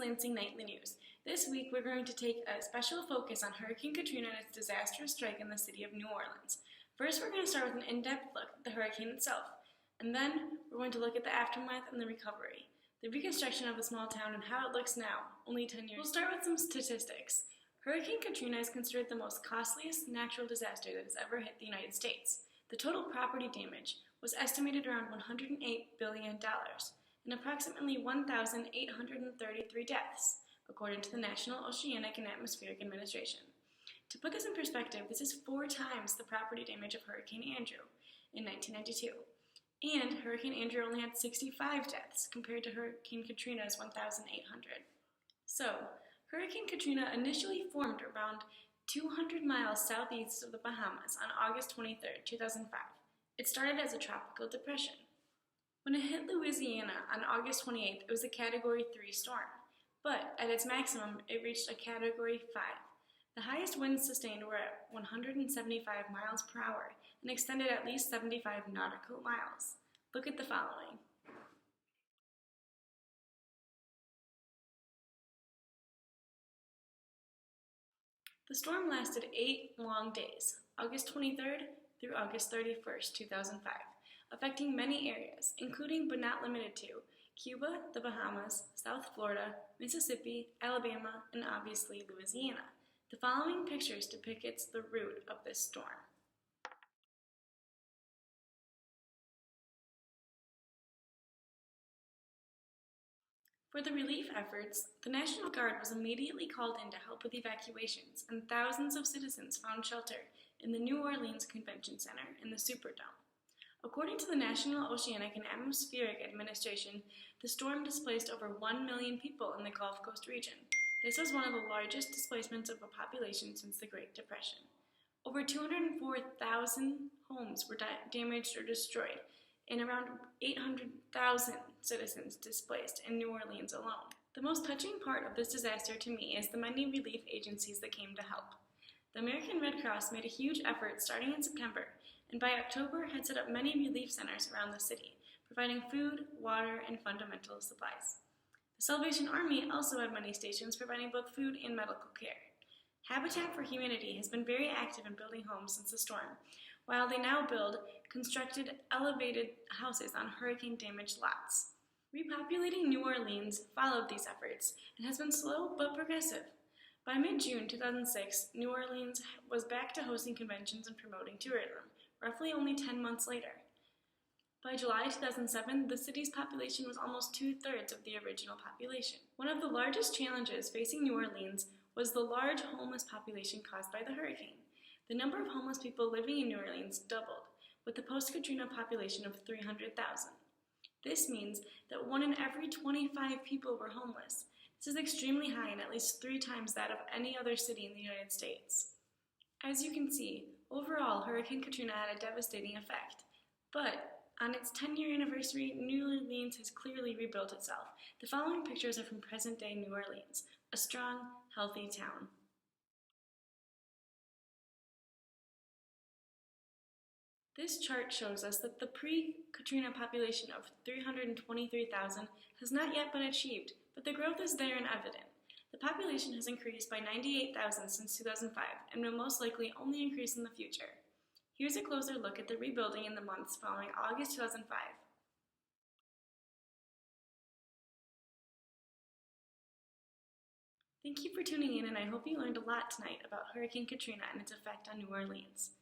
Lansing Nightly News. This week we're going to take a special focus on Hurricane Katrina and its disastrous strike in the city of New Orleans. First, we're going to start with an in-depth look at the hurricane itself, and then we're going to look at the aftermath and the recovery, the reconstruction of the small town and how it looks now, only 10 years. We'll start with some statistics. Hurricane Katrina is considered the most costliest natural disaster that has ever hit the United States. The total property damage was estimated around $108 billion, and approximately 1,833 deaths, according to the National Oceanic and Atmospheric Administration. To put this in perspective, this is 4 times the property damage of Hurricane Andrew in 1992. And Hurricane Andrew only had 65 deaths compared to Hurricane Katrina's 1,800. So, Hurricane Katrina initially formed around 200 miles southeast of the Bahamas on August 23, 2005. It started as a tropical depression. When it hit Louisiana on August 28th, it was a Category 3 storm, but at its maximum, it reached a Category 5. The highest winds sustained were at 175 miles per hour and extended at least 75 nautical miles. Look at the following. The storm lasted 8 long days, August 23rd through August 31st, 2005, affecting many areas, including but not limited to Cuba, the Bahamas, South Florida, Mississippi, Alabama, and obviously Louisiana. The following pictures depict the route of this storm. For the relief efforts, the National Guard was immediately called in to help with evacuations, and thousands of citizens found shelter in the New Orleans Convention Center in the Superdome. According to the National Oceanic and Atmospheric Administration, the storm displaced over 1 million people in the Gulf Coast region. This was one of the largest displacements of a population since the Great Depression. Over 204,000 homes were damaged or destroyed, and around 800,000 citizens displaced in New Orleans alone. The most touching part of this disaster to me is the many relief agencies that came to help. The American Red Cross made a huge effort starting in September, and by October had set up many relief centers around the city, providing food, water, and fundamental supplies. The Salvation Army also had many stations providing both food and medical care. Habitat for Humanity has been very active in building homes since the storm, while they now build constructed elevated houses on hurricane-damaged lots. Repopulating New Orleans followed these efforts and has been slow but progressive. By mid-June 2006, New Orleans was back to hosting conventions and promoting tourism, roughly only 10 months later. By July 2007, the city's population was almost 2/3 of the original population. One of the largest challenges facing New Orleans was the large homeless population caused by the hurricane. The number of homeless people living in New Orleans doubled, with a post-Katrina population of 300,000. This means that 1 in every 25 people were homeless. This is extremely high and at least 3 times that of any other city in the United States. As you can see, overall, Hurricane Katrina had a devastating effect, but on its 10-year anniversary, New Orleans has clearly rebuilt itself. The following pictures are from present-day New Orleans, a strong, healthy town. This chart shows us that the pre-Katrina population of 323,000 has not yet been achieved, but the growth is there and evident. The population has increased by 98,000 since 2005 and will most likely only increase in the future. Here's a closer look at the rebuilding in the months following August 2005. Thank you for tuning in, and I hope you learned a lot tonight about Hurricane Katrina and its effect on New Orleans.